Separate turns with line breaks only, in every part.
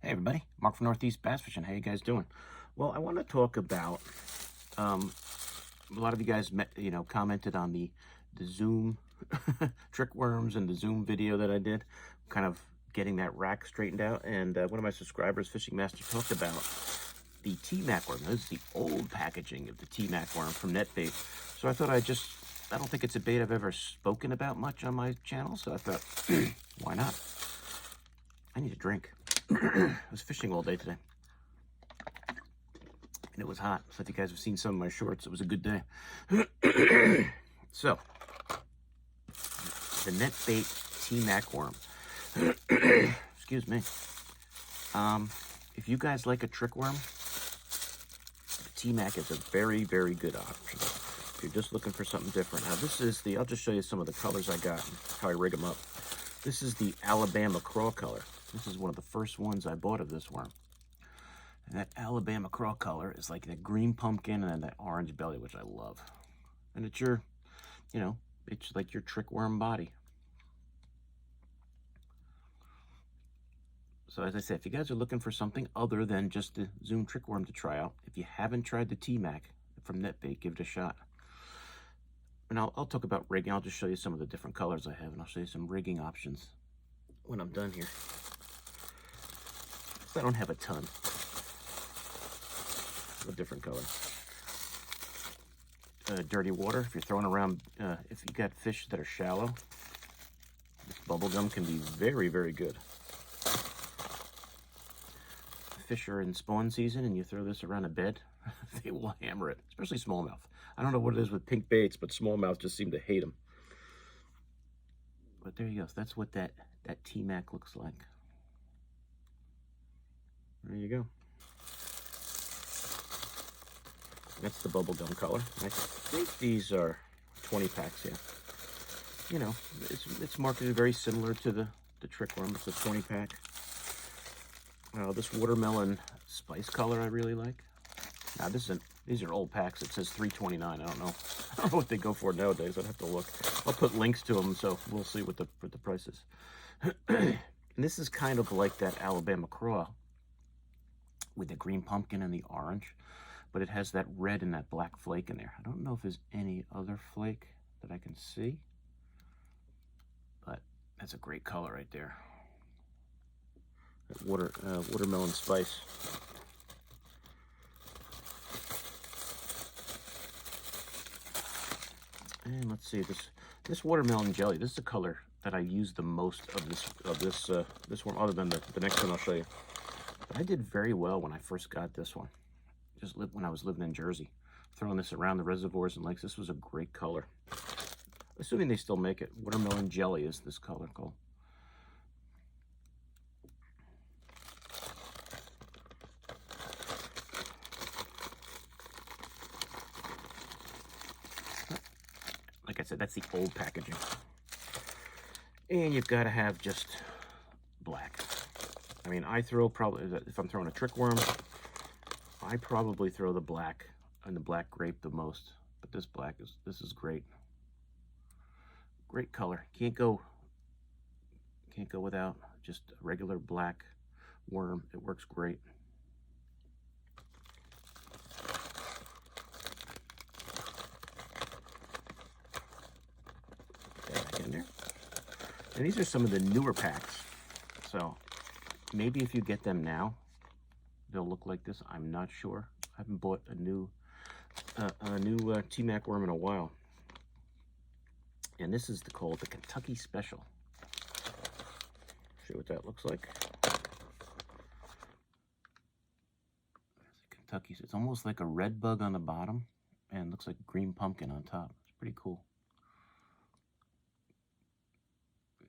Hey everybody, Mark from Northeast Bass Fishing. How you guys doing? Well, I want to talk about a lot of you guys commented on the Zoom trick worms and the Zoom video that I did, kind of getting that rack straightened out. And one of my subscribers, Fishing Master, talked about the T-Mac worm. This is the old packaging of the T-Mac worm from Netbait. So I thought I don't think it's a bait I've ever spoken about much on my channel, so I thought, why not? I need a drink. I was fishing all day today, and it was hot. So if you guys have seen some of my shorts, it was a good day. So, the Netbait T-Mac worm. Excuse me. If you guys like a trick worm, the T-Mac is a very, very good option. If you're just looking for something different. Now this is I'll just show you some of the colors I got and how I rig them up. This is the Alabama Craw color. This is one of the first ones I bought of this worm. And that Alabama Craw color is like that green pumpkin and then that orange belly, which I love. And it's it's like your trick worm body. So as I said, if you guys are looking for something other than just the Zoom trick worm to try out, if you haven't tried the T-Mac from Netbait, give it a shot. And I'll talk about rigging. I'll just show you some of the different colors I have, and I'll show you some rigging options when I'm done here. I don't have a ton of different colors. Dirty water, if you're throwing around, if you got fish that are shallow, this bubble gum can be very, very good. Fish are in spawn season and you throw this around a bed, they will hammer it, especially smallmouth. I don't know what it is with pink baits, but smallmouth just seem to hate them. But there you go. So that's what that T-Mac looks like. There you go. That's the bubblegum color. I think these are 20 packs, yeah. You know, it's marketed very similar to the trick worm. It's a 20 pack. This watermelon spice color I really like. Now these are old packs. It says $3.29. I don't know what they go for nowadays. I'd have to look. I'll put links to them, so we'll see what the price is. And this is kind of like that Alabama Craw with the green pumpkin and the orange, but it has that red and that black flake in there. I don't know if there's any other flake that I can see, but that's a great color right there. That watermelon spice. And let's see, this watermelon jelly. This is the color that I use the most of this one, other than the next one I'll show you. But I did very well when I first got this one. When I was living in Jersey, throwing this around the reservoirs and lakes. This was a great color. Assuming they still make it. Watermelon jelly is this color called. Like I said, that's the old packaging. And you've got to have just black. I mean, I throw probably, if I'm throwing a trick worm, I probably throw the black and the black grape the most. But this is great. Great color. Can't go without just a regular black worm. It works great. In there. And these are some of the newer packs, so maybe if you get them now they'll look like this. I'm not sure. I haven't bought a new T-Mac worm in a while. And this is called the Kentucky Special. Show you what that looks like. Kentucky. It's almost like a red bug on the bottom and looks like green pumpkin on top. It's pretty cool.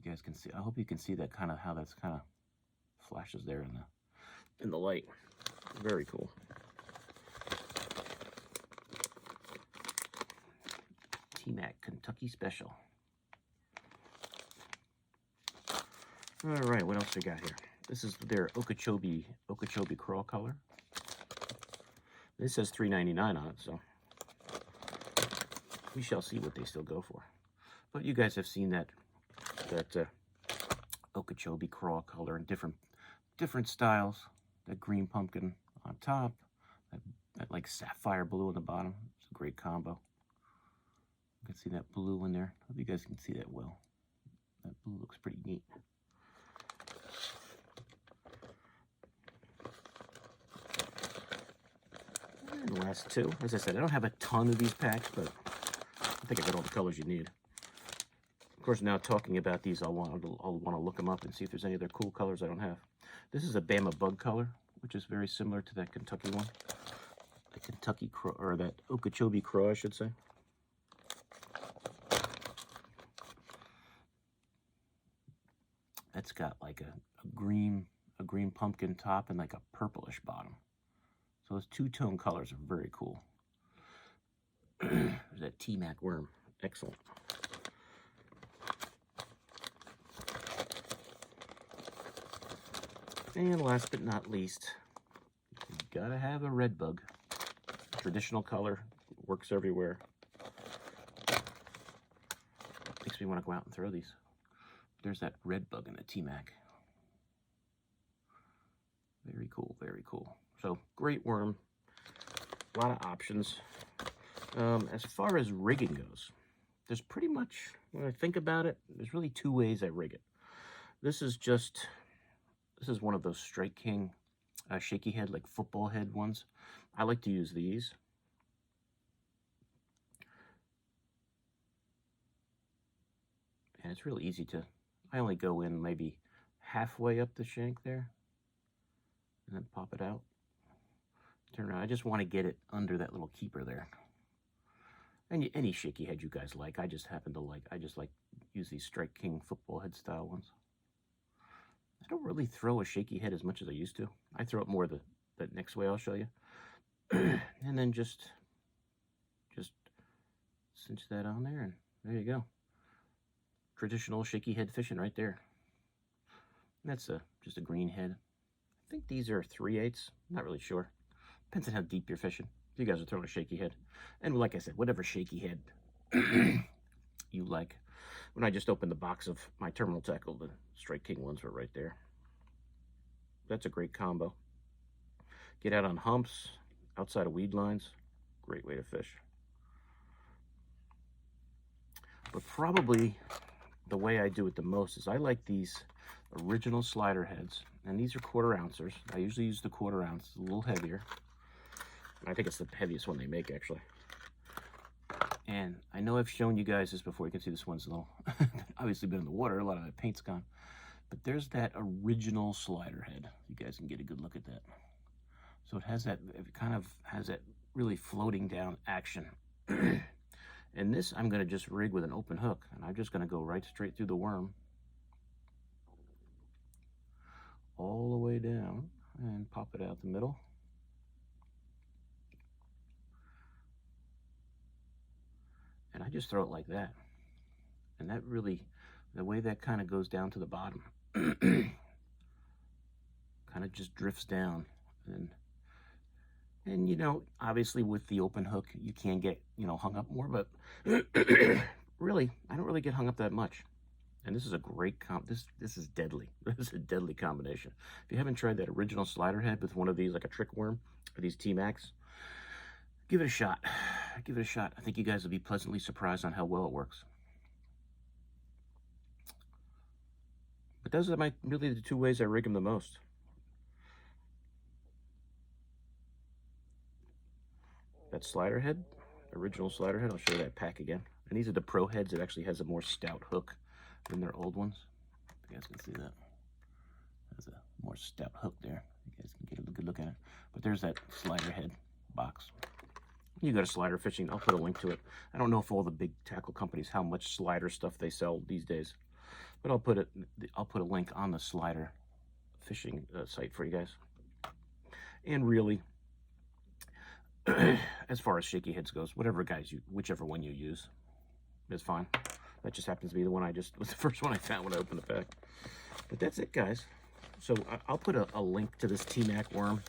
You guys can see, I hope you can see that how that's kind of flashes there in the light. Very cool. T-Mac Kentucky Special. All right, what else we got here? This is their Okeechobee Craw color. This says $3.99 on it, so we shall see what they still go for. But you guys have seen that Okeechobee Craw color in different different styles. That green pumpkin on top, that like sapphire blue on the bottom. It's a great combo. You can see that blue in there. Hope you guys can see that well. That blue looks pretty neat. And the last two. As I said, I don't have a ton of these packs, but I think I got all the colors you need. Of course, now talking about these, I'll want to look them up and see if there's any other cool colors I don't have. This is a Bama bug color, which is very similar to that Kentucky one. The Kentucky Crow, or that Okeechobee Crow, I should say. That's got like a green pumpkin top and like a purplish bottom. So those two-tone colors are very cool. There's that T-Mac worm. Excellent. And last but not least, you gotta have a red bug. Traditional color, works everywhere. Makes me want to go out and throw these. There's that red bug in the T-Mac. Very cool, very cool. So, great worm. A lot of options. As far as rigging goes, there's pretty much, when I think about it, there's really two ways I rig it. This is one of those Strike King shaky head, like football head ones. I like to use these. And it's really easy to, I only go in maybe halfway up the shank there and then pop it out. Turn around. I just want to get it under that little keeper there. And any shaky head you guys like. I just like use these Strike King football head style ones. I don't really throw a shaky head as much as I used to. I throw it more the next way I'll show you. And then just cinch that on there, and there you go. Traditional shaky head fishing right there. And that's just a green head. I think these are 3/8. I'm not really sure. Depends on how deep you're fishing. If you guys are throwing a shaky head. And like I said, whatever shaky head you like. When I just opened the box of my terminal tackle, the Strike King ones were right there. That's a great combo. Get out on humps, outside of weed lines. Great way to fish. But probably the way I do it the most is I like these original slider heads. And these are 1/4 ouncers. I usually use the 1/4 ounce. It's a little heavier. I think it's the heaviest one they make, actually. And I know I've shown you guys this before. You can see this one's a little, obviously been in the water. A lot of the paint's gone. But there's that original slider head. You guys can get a good look at that. So it has that, it kind of has that really floating down action. And this I'm going to just rig with an open hook. And I'm just going to go right straight through the worm. All the way down and pop it out the middle. And I just throw it like that. And that really, the way that kind of goes down to the bottom, kind of just drifts down. And you know, obviously with the open hook, you can get, you know, hung up more, but really, I don't really get hung up that much. And this is a great this is deadly. This is a deadly combination. If you haven't tried that original slider head with one of these, like a trick worm, or these T-Macs, give it a shot. Give it a shot. I think you guys will be pleasantly surprised on how well it works. But those are really the two ways I rig them the most. That slider head, original slider head, I'll show you that pack again. And these are the pro heads. It actually has a more stout hook than their old ones. You guys can see that. There's a more stout hook there. You guys can get a good look at it. But there's that slider head box. You go to slider fishing, I'll put a link to it. I don't know if all the big tackle companies, how much slider stuff they sell these days. But I'll put a link on the slider fishing site for you guys. And really, as far as shaky heads goes, whichever one you use is fine. That just happens to be the one was the first one I found when I opened the pack. But that's it, guys. So I'll put a link to this T-Mac worm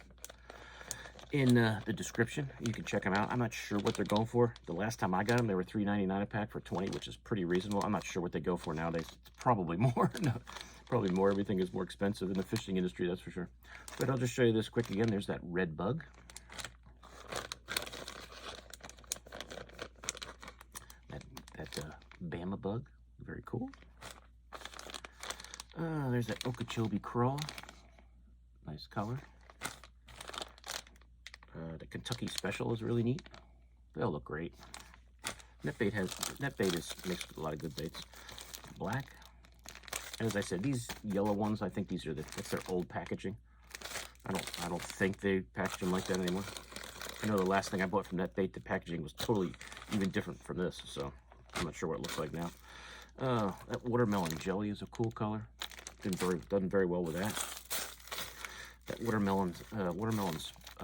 in the description. You can check them out. I'm not sure what they're going for. The last time I got them, they were $3.99 a pack for 20, which is pretty reasonable. I'm not sure what they go for nowadays. It's probably more. No. Probably more. Everything is more expensive in the fishing industry, that's for sure. But I'll just show you this quick again. There's that red bug. That Bama bug. Very cool. There's that Okeechobee crawl. Nice color. The Kentucky Special is really neat. They all look great. Netbait is mixed with a lot of good baits. Black. And as I said, these yellow ones, I think that's their old packaging. I don't think they package them like that anymore. I know the last thing I bought from Netbait, the packaging was totally even different from this, so I'm not sure what it looks like now. That watermelon jelly is a cool color. Done very well with that. That watermelon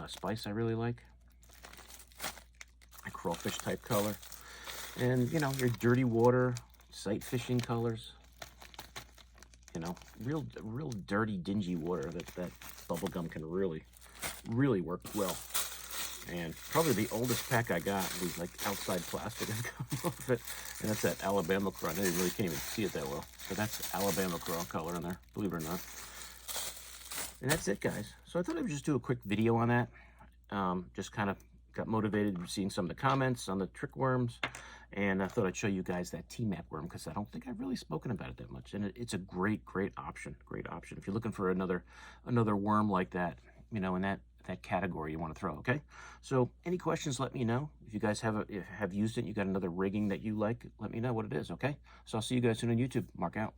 spice I really like. A crawfish type color. And, you know, your dirty water, sight fishing colors. You know, real dirty, dingy water that bubble gum can really work well. And probably the oldest pack I got was like outside plastic has come off it. And that's that Alabama crawl. I really can't even see it that well. But that's Alabama crawl color in there, believe it or not. And that's it, guys. So I thought I would just do a quick video on that. Just kind of got motivated seeing some of the comments on the trick worms. And I thought I'd show you guys that T-Map worm because I don't think I've really spoken about it that much. And it's a great option. Great option. If you're looking for another worm like that, you know, in that category you want to throw, okay? So any questions, let me know. If you guys have used it, you got another rigging that you like, let me know what it is, okay? So I'll see you guys soon on YouTube. Mark out.